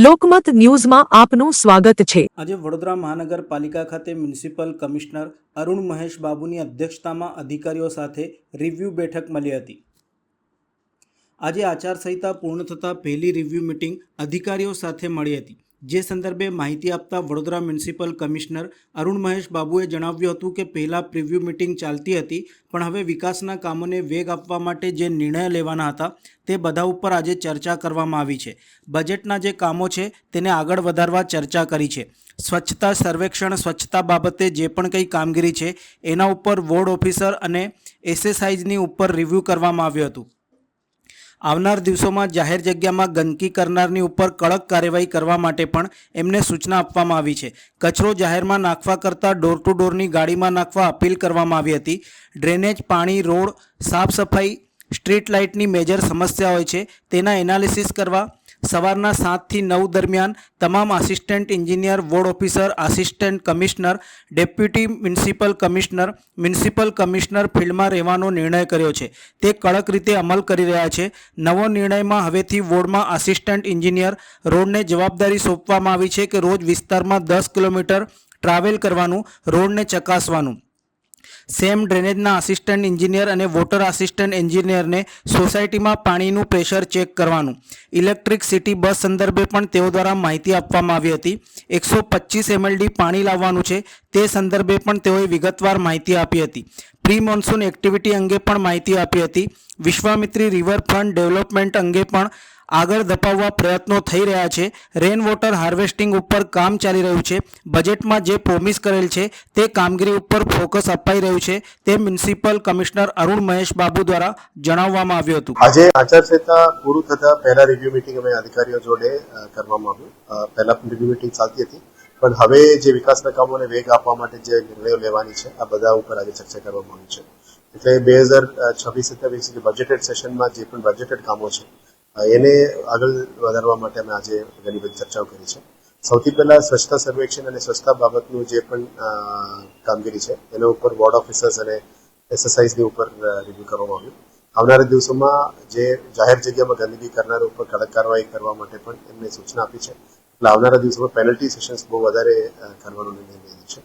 લોકમત ન્યૂઝમાં આપનું સ્વાગત છે। આજે વડોદરા મહાનગરપાલિકા ખાતે મ્યુનિસિપલ કમિશનર અરુણ મહેશ બાબુની અધ્યક્ષતામાં અધિકારીઓ સાથે રિવ્યૂ બેઠક મળી હતી। આજે આચારસંહિતા પૂર્ણ થતાં પહેલી રિવ્યૂ મિટિંગ અધિકારીઓ સાથે મળી હતી, જે સંદર્ભે માહિતી આપતા વડોદરા મ્યુનિસિપલ કમિશનર અરુણ મહેશ બાબુએ જણાવ્યું હતું કે પહેલાં પ્રિવ્યૂ મિટિંગ ચાલતી હતી, પણ હવે વિકાસના કામોને વેગ આપવા માટે જે નિર્ણય લેવાના હતા તે બધા ઉપર આજે ચર્ચા કરવામાં આવી છે। બજેટના જે કામો છે તેને આગળ વધારવા ચર્ચા કરી છે। સ્વચ્છતા સર્વેક્ષણ, સ્વચ્છતા બાબતે જે પણ કંઈ કામગીરી છે એના ઉપર વોર્ડ ઓફિસર અને એસએસઆઈની ઉપર રિવ્યૂ કરવામાં આવ્યું હતું। આવનાર દિવસોમાં જાહેર જગ્યામાં ગંદકી કરનારની ઉપર કડક કાર્યવાહી કરવા માટે પણ એમને સૂચના આપવામાં આવી છે। કચરો જાહેરમાં નાખવા કરતાં ડોર ટુ ડોરની ગાડીમાં નાખવા અપીલ કરવામાં આવી હતી। ડ્રેનેજ, પાણી, રોડ, સાફ સફાઈ, સ્ટ્રીટ લાઇટની મેજર સમસ્યા હોય છે તેના એનાલિસિસ કરવા સવારના 7 થી 9 દરમિયાન તમામ assistant engineer, ward officer, assistant commissioner, deputy municipal commissioner ફિલ્ડમાં રહેવાનો નિર્ણય કર્યો છે, તે કડક રીતે અમલ કરી રહ્યા છે। નવો નિર્ણયમાં હવેથી વોર્ડમાં આસિસ્ટન્ટ એન્જિનિયર રોડને જવાબદારી સોંપવામાં આવી છે કે રોજ વિસ્તારમાં 10 કિલોમીટર ટ્રાવેલ કરવાનું, રોડને ચકાસવાનું। સેમ ડ્રેનેજના આસિસ્ટન્ટ એન્જિનિયર અને વોટર આસિસ્ટન્ટ એન્જિનિયરને સોસાયટીમાં પાણીનું પ્રેશર ચેક કરવાનું। ઇલેક્ટ્રિક સિટી બસ સંદર્ભે પણ તેઓ દ્વારા માહિતી આપવામાં આવી હતી। 125 MLD પાણી લાવવાનું છે તે સંદર્ભે પણ તેઓએ વિગતવાર માહિતી આપી હતી। પ્રી મોન્સૂન એક્ટિવિટી અંગે પણ માહિતી આપી હતી। વિશ્વામિત્રી રિવરફ્રન્ટ ડેવલપમેન્ટ અંગે પણ આગળ ધપાવવા પ્રયત્નો થઈ રહ્યા છે। રેન વોટર હાર્વેસ્ટિંગ ઉપર કામ ચાલી રહ્યું છે। બજેટમાં જે પ્રોમિસ કરેલ છે તે કામગીરી ઉપર ફોકસ અપાઈ રહ્યું છે, તે મ્યુનિસિપલ કમિશનર અરુણ મહેશ બાબુ દ્વારા જણાવવામાં આવ્યું હતું। આજે આચારસંહિતા પૂરું થતા પહેલા રિવ્યુ મીટિંગ અમે અધિકારીઓ જોડે કરવામાં આવ્યું। પહેલા રિવ્યુ મીટિંગ ચાલતી હતી, પણ હવે જે વિકાસના કામોને વેગ આપવા માટે જે નિર્ણયો લેવાની છે આ બધા ઉપર આજે ચર્ચા કરવામાં આવી છે। એટલે 2026-27 જે બજેટેડ સેશનમાં જે પણ બજેટેડ કામો છે એને આગળ વધારવા માટે અમે આજે ઘણી બધી ચર્ચાઓ કરી છે। સૌથી પહેલા સ્વચ્છતા સર્વેક્ષણ અને સ્વચ્છતા બાબતનું જે પણ કામગીરી છે એના ઉપર વોર્ડ ઓફિસર્સ અને એસએસઆઈની ઉપર રિવ્યુ કરવામાં આવ્યું। આવનારા દિવસોમાં જે જાહેર જગ્યામાં ગંદકી કરનાર ઉપર કડક કાર્યવાહી કરવા માટે પણ એમને સૂચના આપી છે। એટલે આવનારા દિવસોમાં પેનલ્ટી સેશન્સ બહુ વધારે કરવાનો નિર્ણય લીધો છે।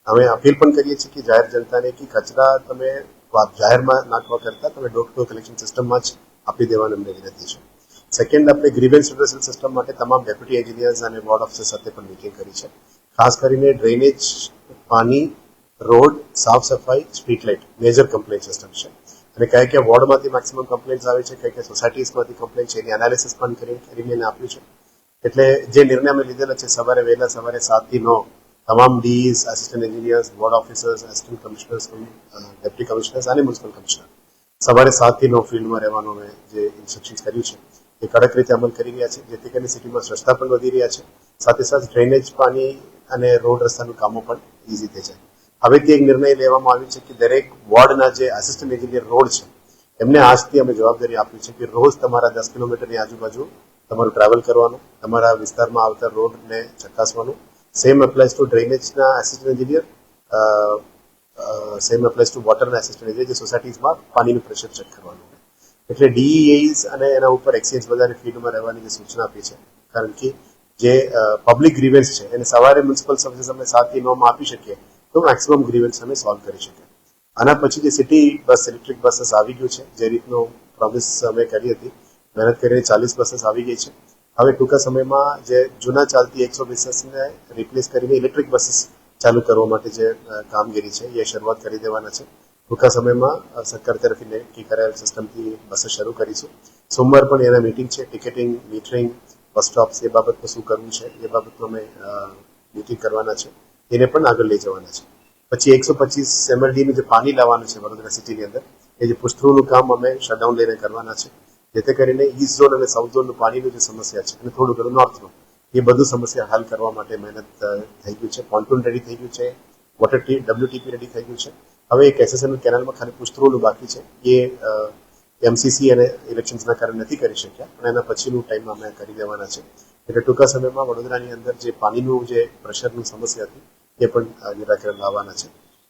અમે અપીલ પણ કરીએ છીએ કે જાહેર જનતાને કે કચરા તમે જાહેરમાં નાખવા કરતાં તમે ડોર ટુ ડોર કલેક્શન સિસ્ટમમાં જ આપી દેવાની અમને વિનંતી છે। સેકન્ડ, આપણે ગ્રીવન્સ રિડ્યુસલ સિસ્ટમ માટે તમામ ડેપ્યુટી એન્જિનિયર્સ અને વોર્ડ ઓફિસર સાથે પણ મીટિંગ કરી છે। ખાસ કરીને ડ્રેનેજ, પાણી, રોડ, સાફ સફાઈ, street light major complaint system છે અને કયા વોર્ડમાંથી મેક્સિમમ કમ્પ્લેન્ટ્સ આવે છે, કયા સોસાયટીઝમાંથી કમ્પ્લેન્ટ છે એની એનાલિસિસ પણ કરીને એને આપ્યું છે। એટલે જે નિર્ણય અમે લીધેલા છે વહેલા સવારે 7 થી 9 તમામ DEs, assistant engineers, ward officers, assistant commissioners, deputy commissioners અને મ્યુનિસિપલ કમિશનર સવારે 7 થી 9 ફિલ્ડમાં રહેવાનું અમે જે ઇન્સ્ટ્રક્શન્સ કર્યું છે એ કડક રીતે અમલ કરી રહ્યા છે, જેથી કરીને સિટીમાં સ્વચ્છતા પણ વધી રહ્યા છે, સાથે સાથે ડ્રેનેજ, પાણી અને રોડ રસ્તાનું કામો પણ ઇઝી થઈ જાય। હવેથી એક નિર્ણય લેવામાં આવ્યો છે કે દરેક વોર્ડના જે આસિસ્ટન્ટ એન્જિનિયર રોડ છે એમને આજથી અમે જવાબદારી આપી છે કે રોજ તમારા 10 કિલોમીટરની આજુબાજુ તમારું ટ્રાવેલ કરવાનું, તમારા વિસ્તારમાં આવતા રોડને ચકાસવાનું। સેમ એપ્લાઇઝ ટુ ડ્રેનેજના assistant engineer, same applies to વોટરના આસિસ્ટન્ટ એન્જિનિયર, જે સોસાયટીઝમાં પાણીનું પ્રેશર ચેક કરવાનું। એટલે ડીઈએસ અને એના ઉપર એક્સચેન્જ બધાની ફીલ્ડમાં રહેવાની જે સૂચના આપી છે, કારણ કે જે પબ્લિક ગ્રીવન્સ છે એને સવારે મ્યુનિસિપલ સર્વિસીસ અમે 7 થી 9 આપી શકીએ તો મેક્સિમમ ગ્રીવન્સ અમે સોલ્વ કરી શકીએ। આના પછી જે સિટી બસ, ઇલેક્ટ્રિક બસીસ આવી ગયું છે, જે રીતનો પ્રોમિસ અમે કરી હતી, મહેનત કરીને 40 બસીસ આવી ગઈ છે। હવે ટૂંકા સમયમાં જે જૂના ચાલતી 100 બસીસને રિપ્લેસ કરીને ઇલેક્ટ્રિક બસીસ ચાલુ કરવા માટે જે કામગીરી છે એ શરૂઆત કરી દેવાના છે। ટૂંકા સમયમાં સરકાર તરફથી નક્કી કરાયેલ સિસ્ટમથી બસો શરૂ કરીશું। સોમવાર પણ એના મિટિંગ છે, ટિકિટિંગ, મીટરિંગ, બસ સ્ટોપ્સ એ બાબતમાં શું કરવું છે એ બાબતમાં અમે મિટિંગ કરવાના છે, એને પણ આગળ લઈ જવાના છે। પછી 125 MLDનું જે પાણી લાવવાનું છે વડોદરા સિટીની અંદર, એ જે પુષ્કળનું કામ અમે શટડાઉન લઈને કરવાના છે, જેથી કરીને ઈસ્ટ ઝોન અને સાઉથ ઝોનનું પાણીનું જે સમસ્યા છે અને થોડું ઘણું નોર્થનું એ બધું સમસ્યા હલ કરવા માટે મહેનત થઈ ગયું છે। પોન્ટૂન રેડી થઈ ગયું છે, વોટર WTP રેડી થઈ ગયું છે। હવે એક એસએસએમએલ કેનાલમાં ખાલી પુષ્કળનું બાકી છે, એ એમસીસી અને ઇલેક્શન્સના કારણે નથી કરી શક્યા, પણ એના પછીનું ટાઈમમાં અમે કરી દેવાના છે। એટલે ટૂંકા સમયમાં વડોદરાની અંદર જે પાણીનું જે પ્રેશરની સમસ્યા હતી એ પણ નિરાકરણ લાવવાના છે।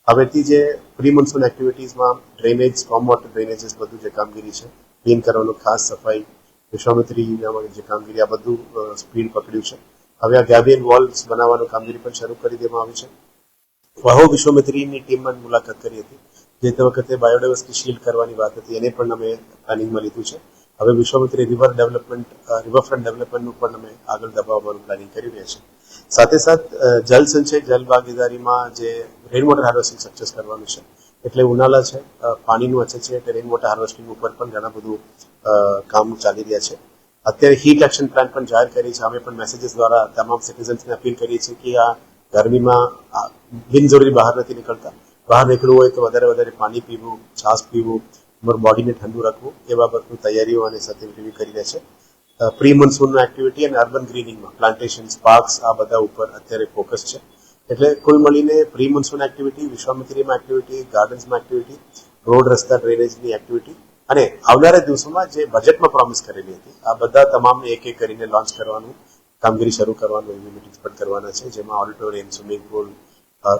હવેથી જે પ્રી મોન્સૂન એક્ટિવિટીઝમાં ડ્રેનેજ, સ્ટોર્મ વોટર ડ્રેનેજીસ બધું જે કામગીરી છે, ક્લીન કરવાનું, ખાસ સફાઈ, વિશ્વામિત્રીમાં જે કામગીરી આ બધું સ્પીડ પકડ્યું છે. હવે આ ગેબિયન વોલ્સ બનાવવાનું કામગીરી પણ શરૂ કરી દેવામાં આવી છે. વહુ વિશ્વામિત્રીની ટીમમાં મુલાકાત કરી હતી. જે તે વખતે બાયોડાયવર્સિટી શીલ્ડ કરવાની વાત હતી એને પણ અમે પ્લાનિંગમાં લીધું છે. હવે વિશ્વામિત્રી રિવરફ્રન્ટ ડેવલપમેન્ટનું પણ અમે આગળ દબાવવાનું પ્લાનિંગ કરી રહ્યા છીએ. સાથે સાથ જલ સંચય જલ ભાગીદારીમાં જે રેઇન વોટર હાર્વેસ્ટિંગ સક્સેસ કરવાનું છે. એટલે ઉનાળા છે, પાણીનું અછત છે, એટલે રેઇન વોટર હાર્વેસ્ટિંગ ઉપર પણ ઘણા બધું કામ ચાલી રહ્યા છે. અત્યારે હીટ એક્શન પ્લાન પણ જાહેર કરી છે. અમે પણ મેસેજીસ દ્વારા તમામ સિટીઝન્સને અપીલ કરીએ છીએ કે આ ગરમીમાં બિનજરૂરી બહાર નથી નીકળતા. બહાર નીકળવું હોય તો વધારે પાણી પીવું, છાશ પીવું, તમારું બોડીને ઠંડુ રાખવું એ બાબતની તૈયારીઓ અને સાથે રિવ્યુ કરી રહ્યા છે. પ્રી મોન્સૂનની એક્ટિવિટી અને અર્બન ગ્રીનિંગમાં પ્લાન્ટેશન્સ, પાર્ક્સ આ બધા ઉપર અત્યારે ફોકસ છે. એટલે કુલ મળીને પ્રી મોન્સૂન એક્ટિવિટી, વિશ્વામિત્રીમાં એક્ટિવિટી, ગાર્ડન્સમાં એક્ટિવિટી, રોડ રસ્તા ડ્રેનેજની એક્ટિવિટી અને આવનારા દિવસોમાં જે બજેટમાં પ્રોમિસ કરેલી હતી આ બધા તમામ એક કરીને લોન્ચ કરવાનું કામગીરી શરૂ કરવાનું રિવ્યુ મિટિંગ્સ પણ કરવાના છે. જેમાં auditorium, swimming pool,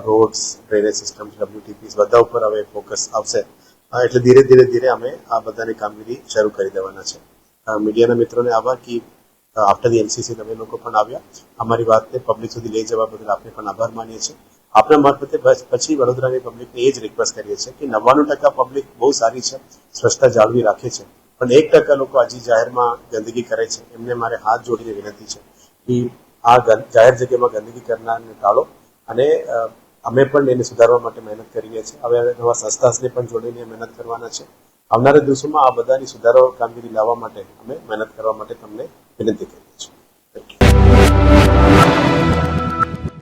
rods, drainage systems, WTPs બધા ઉપર હવે ફોકસ આવશે. એટલે ધીરે અમે આ બધાની કામગીરી શરૂ કરી દેવાના છે. મીડિયાના મિત્રોને આભાર કે આફ્ટર ધી MCC તમે લોકો પણ આવ્યા. અમારી વાતને પબ્લિક સુધી લઈ જવા બદલ આપને પણ આભાર માનીએ છીએ. આપણા મારફતે પછી વડોદરાની પબ્લિકને એ જ રિક્વેસ્ટ કરીએ છીએ કે 99% પબ્લિક બહુ સારી છે, સ્વચ્છતા જાળવી રાખે છે, પણ 1% લોકો આજે જાહેરમાં ગંદકી કરે છે. એમને મારે હાથ જોડીને વિનંતી છે કે આ જાહેર જગ્યામાં ગંદકી કરનારને ટાળો અને અમે પણ એને સુધારવા માટે મહેનત કરીએ છીએ. હવે નવા સંસ્થાને પણ જોડીને મહેનત કરવાના છે. આવનારા દિવસોમાં આ બધાની સુધારો કામગીરી લાવવા માટે અમે મહેનત કરવા માટે તમને વિનંતી કરીએ છીએ.